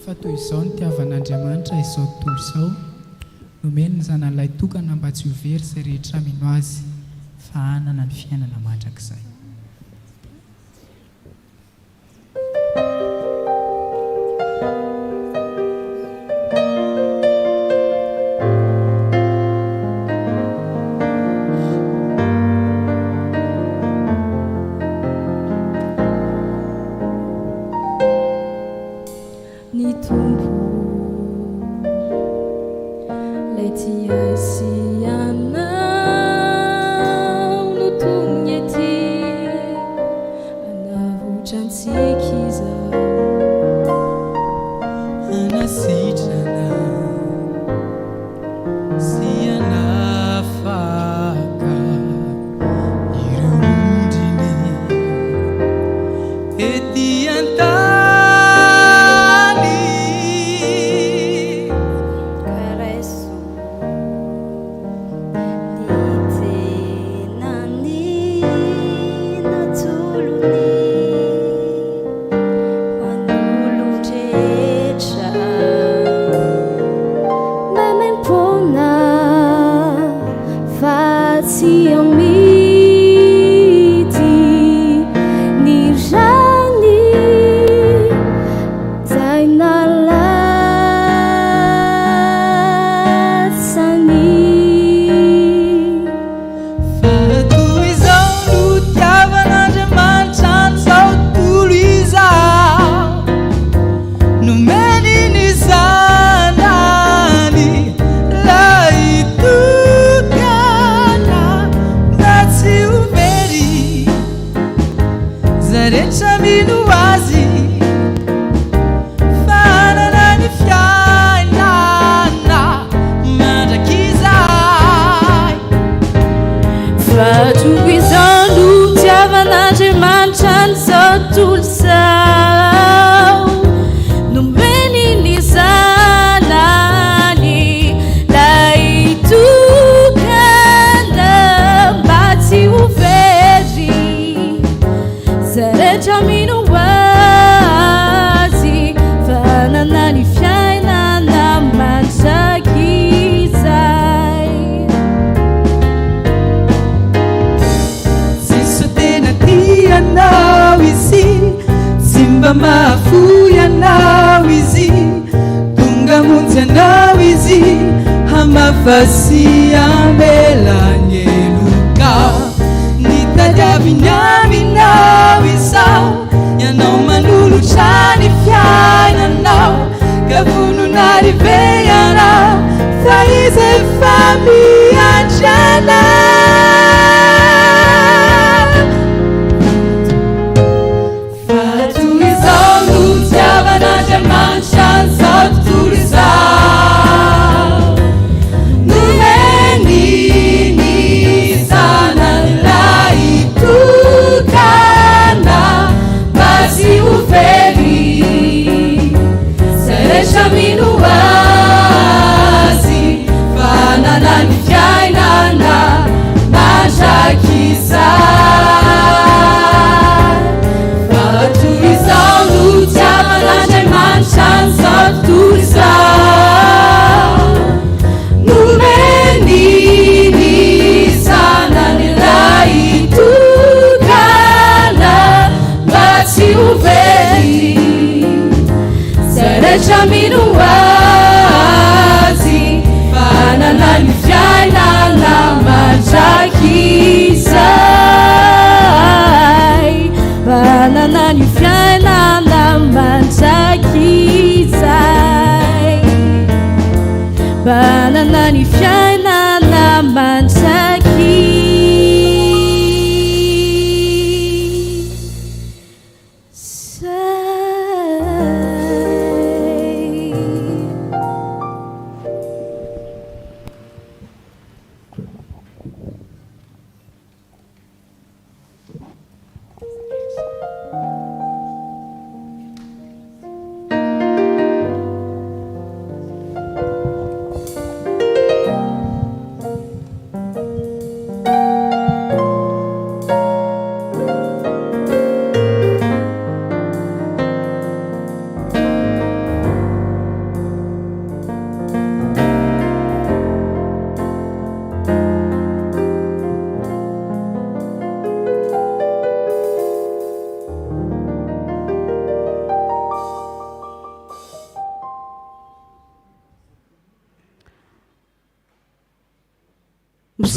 fa toy izao ny tiavan'Andriamanitra izao tontolo izao nomeny ny zanan'ilay tokana mba tsy ho very izay rehetra mino azy fa hanana ny fiainana mandrakizay.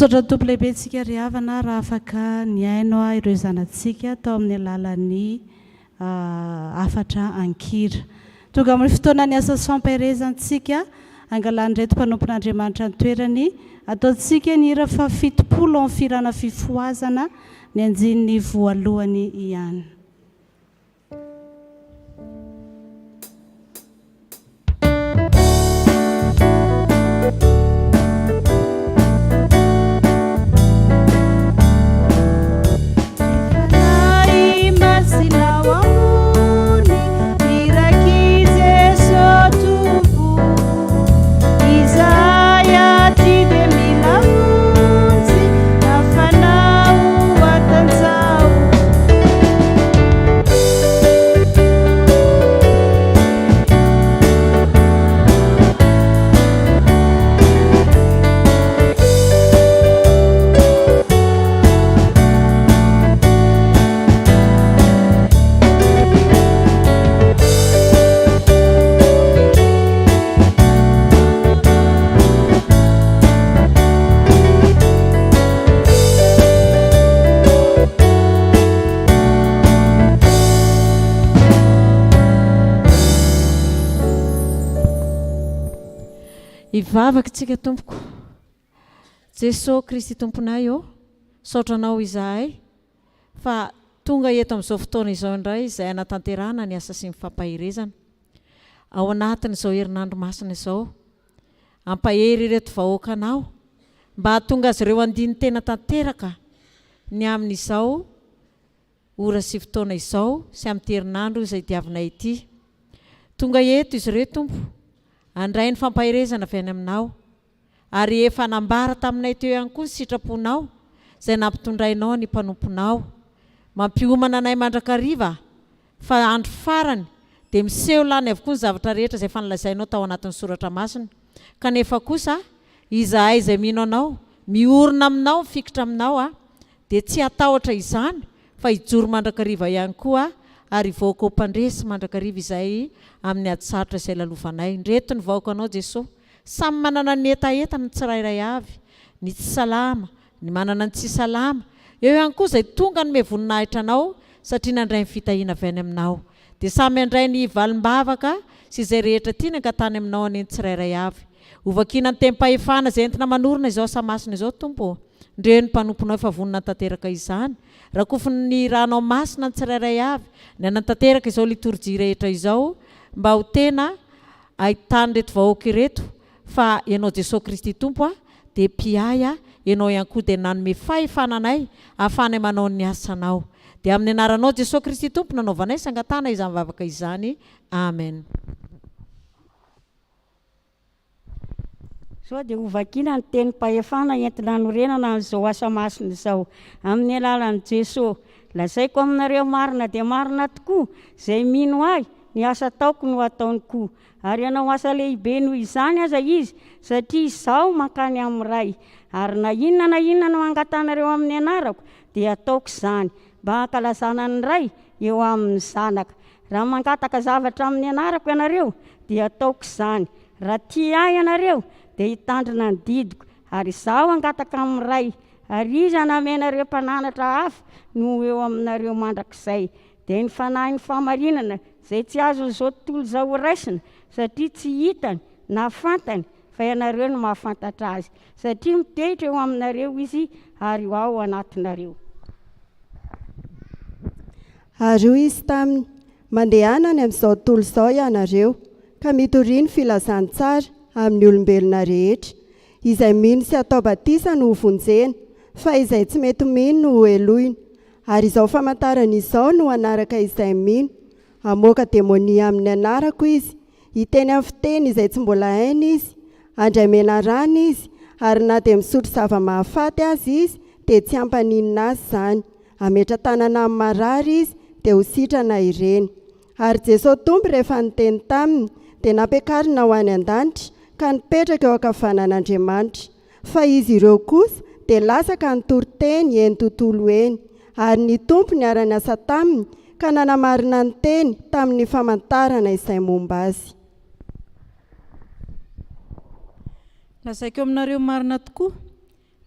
misaotra tompo lehibe tsika ry havana raha afaka niaino ireo zanantsika tao amin'ny alalan'ny afatra ankira. Tonga amin'ny fotoana ny asa fampiarezantsika angalany reto mpanompon'Andriamanitra ny toerany ataontsika ny hira fa 70 amin'ny firana fifohazana ny anjin'ny voalohany ihany. Ivavaka tsika tompoko. Jesosy Kristy tomponay io, saotranao izahay fa tonga eto amin'izao fotoana izao indray izay anatanterahana ny asa sy ny fampahirezana. Ao anatin'izao herinandro masina izao, ampahery ireto vahoakanao mba hahatonga azy ireo andiny tena tanteraka ny amin'izao ora sy fotoana izao sy amin'ny herinandro izay diavinay ity. Tonga eto izy ireo tompo, andray ny fampahirezana avy any aminao, ary efa nambara taminay teo ihany koa ny sitraponao izay nampitondrainao ny mpanomponao, mampiomana anay mandrakariva fa andro farany dia miseho lany avokoa ny zavatra rehetra izay fanalazainao tao anatin'ny soratra masina. Kanefa kosa izahay izay mino anao, miorina aminao, mifikitra aminao dia tsy hatahotra izany fa hijoro mandrakariva ihany koa, ary vahoaka ho mpandresy mandrakariva izay amin'ny ady sarotra izay lalovanay. Ndreto ny vahoakanao Jesosy, samy manana ny etaetana ny tsirairay avy, ny tsy salama, ny manana ny tsy salama, eo ihany koa izay tonga ny voninahitra anao satria nandray ny fitahiana avy any aminao. Dia samy andray ny valim-bavaka sy izay rehetra tiana angatany aminao any tsirairay avy. Ovakina ny tempahefana izay entina manorina izao asa masina izao tompo. Ndreo ny mpanomponao efa vonina tanteraka izany. Rakofiny ranao masina ny tsirairay avy, ny anatanteraka izao liturjia rehetra izao mba ho tena ahitany reto vahoaka ireto fa ianao Jesosy Kristy tompo dia mpiay, ianao ihany koa dia nanome fahefananay ahafahanay manao ny asanao. Dia amin'ny anaranao Jesosy Kristy tompo nanaovanay sangatana izany vavaka izany. Amen. Sao dia hovakina ny tenim-pahefana entina hanorenana an'izao asa masina izao amin'ny alalan'i Jesosy. Lazaiko aminareo marina dia marina tokoa izay mino ahy ny asa ataoko no ataony koa, ary ianao asa lehibe noho izany aza izy satria izaho mankany amin'ny ray, ary na inona no angatanareo amin'ny anarako dia ataoko izany mba hankalazana ny ray eo amin'ny zanaka. Raha mangataka zavatra amin'ny anarako ianareo dia ataoko izany. Raha tia ahy ianareo dia hitandrina ny didiko, ary izaho angataka amin'ny ray, ary izy hanamenareo mpananatra hafa no eo aminareo mandrakizay. Dia ny fanahy ny famarinana izay tsy azon'izao tontolo izao ho raisina satria tsy hitany na fantany, fa ianareo no mahafantatra azy satria mitehitra eo aminareo izy ary ao anatinareo. Ary hoy izy taminy, mandehanany amin'izao tontolo izao ianareo ka mitoriany filazantsara amin'ny olombelona rehetra, izay mino sy atao batisa no hovonjena, fa izay tsy mety mino no eloina. Ary izao famantarana izao no anaraka izay mino, hamoaka demonia amin'ny anarako izy, hiteny amin'ny fiteny izay tsy mbola hainy izy, handray menarana izy, ary na dia misotro zava-mahafaty azy izy dia tsy hampaninina azy izany. Hametra-tanana amin'ny marary izy dia ho sitrana ireny. Ary Jesosy tompo rehefa niteny taminy dia nampiakarina ho any an-danitra ka nipetraka eo ankavanan'Andriamanitra. Fa izy ireo kosa dia lasaka nitory-teny eny tontolo eny, ary ny tompo niara niasa taminy ka nanamarina ny teny tamin'ny famantarana izay momba azy. Lazaiko aminareo marina tokoa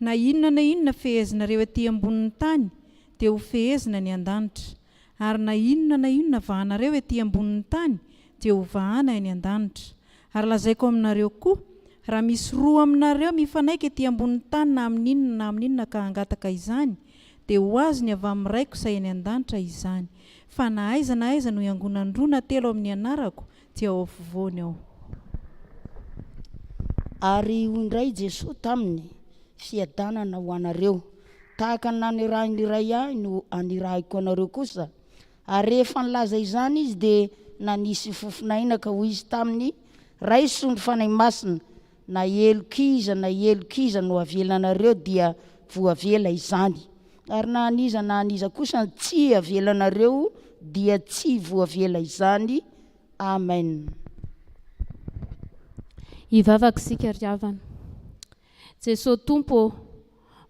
na inona fehezinareo etỳ ambonin'ny tany dia ho fehezina ny an-danitra, ary na inona vahanareo etỳ ambonin'ny tany dia ho vahana ny an-danitra. Ary lazaiko aminareo koa, raha misy roa aminareo mifanaiky etỳ ambonin'ny tany na amin'inona ka hangataka izany, dia ho azo ny avy amin'ny raiko say ny an-danitra izany. Fa na aiza no iangonany roa na telo amin'ny anarako dia ao afovoany ao. Ary indray Jesosy taminy fiadanana ho anareo, tahaka nanirahiny iray ahy no anirahiko anareo kosa. Ary rehefa nilaza izany izy dia nanisy fofinaina ka hoy izy taminy, ray sondro fanahy masina, na elo-kiza no avelanareo dia voavela izany. Ary na aniza kosa tsy avelanareo dia tsy voavela izany. Amen. Hivavaka isika ry havana. Jesosy Tompo,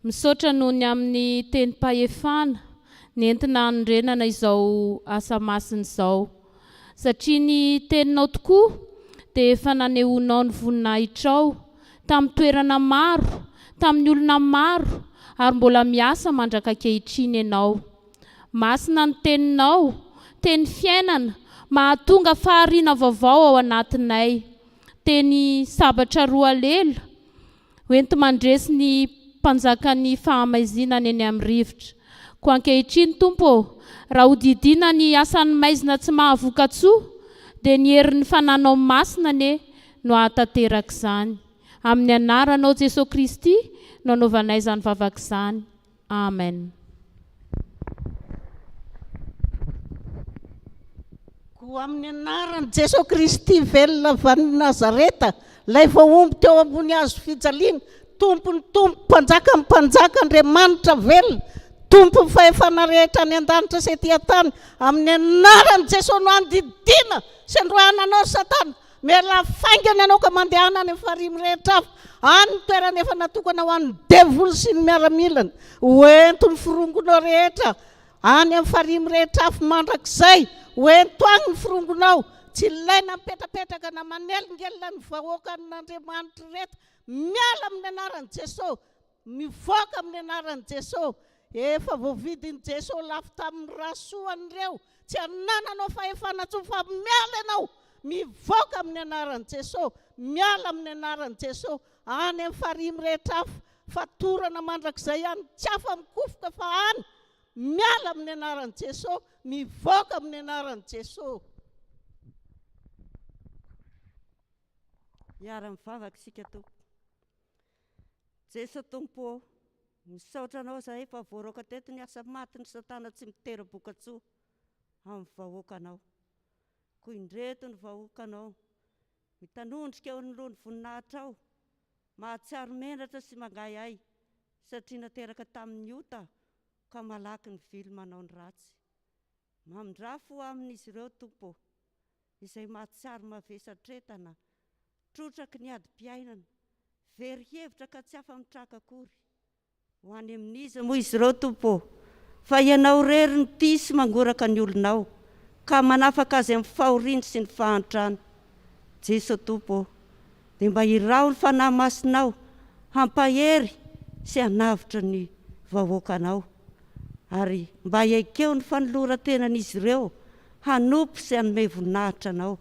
misaotra noho ny amin'ny tenim-pahefana nentina anorenana izao asa masina izao, satria ny teninao tokoa dia efa nanehoanao ny voninahitrao tamin'ny toerana maro, tamin'ny olona maro, ary mbola miasa mandraka ankehitriny ianao. Masina ny teninao, teny fiainana, mahatonga fahariana vaovao ao anatinay. Teny sabatra roa lela, hoenti mandresy ny mpanjakan'ny fahamaizina ny eny amin'ny rivotra. Ko ankehitriny Tompo, raha hodidina ny asan'ny maizina tsy mahavokatsoa, dia ny herin'ny fananao masina no ahatanteraka izany. Amin'ny anaranao Jesosy Kristy no anaovanay izany vavaka izany. Amen. Amin'ny anaran'i Jesosy Kristy velona avy Nazareta, lay voaomby teo ambony hazo fijaliana, tompony mpanjaka Andriamanitra velona, tompony fahefana rehetra ny an-danitra sy etỳ an-tany, amin'ny anaran'i Jesosy no andidina sy androananao Satana, mela faingana anao ka mandehana any amin'ny farimy rehetra avy, any toerana efa natokana ho an'ny devoly sy ny miaramilana, hoentony firongonao rehetra any amin'ny farimy rehetra avy mandrakizay. Hoento agny ny firongonao, tsy ilaina mipetrapetraka na manelingella ny vahoaka n'Andriamanitra rehetra. Miala amin'ny anaran'i Jesosy, mivoaka amin'ny anaran'i Jesosy. Efa voavidin'i Jesosy lafo tamin'ny rasoan'ireo, tsy anananao fahefana intsony fa miala ianao, mivoaka amin'ny anaran'i Jesosy, miala amin'ny anaran'i Jesosy. Any amin'ny farimy rehetra avy, fatorana mandrakizay any, tsy afa mikofoka fa any. Miala amin'ny anaran'i Jesosy, mivoaka amin'ny anaran'i Jesosy. Miara-mivavaka isika Tompo. Jesosy Tompo, misaotra anao zahay fa voaroaka teto ny asa maty ny Satana tsy mitera-bokatsoa amin'ny vahoakanao. Koa indreto ny vahoakanao, mitanondrika eo anoloan'ny voninahitra ao, mahatsiaro menatra sy mangay ahy, satria nateraka tamin'ny ota ka malaky ny vily manao ny ratsy. Mamindrafo amin'izy ireo Tompo, izay mahatsiaro mavesatretana, trotraky ny adi-piainana, very hevitra ka tsy afa-mitraka akory. Ho any amin'iza moa izy ireo Tompo, fa ianao rery ny tia sy mangoraka ny olonao, ka manafaka azy amin'ny fahoriana sy ny fahantrana. Jesosy Tompo, dia mba hirao ny fanahy masinao, hampahery sy hanavitra ny vahoakanao. Ary mba iaikeo ny fanoloran-tenan'izy ireo, hanompo sy hanome voninahitra anao.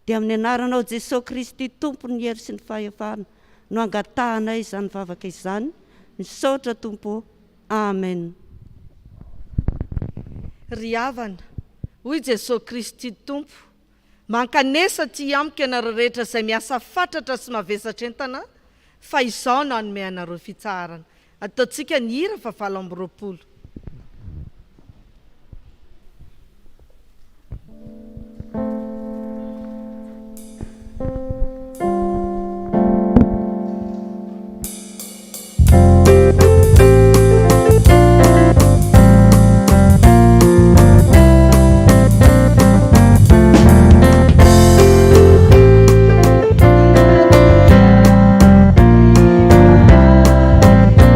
Dia amin'ny anaranao Jesosy Kristy Tompo ny hery sy ny fahefana, no angatahanay izany vavaka izany. Misaotra Tompo. Amen. Ry havana, hoy Jesosy Kristy Tompo, mankanesa ty amiko ianareo rehetra izay miasa fatratra sy mavesatra entana, fa izao no hanome anareo fitsarana. Ataontsika ny hira fa 7:20.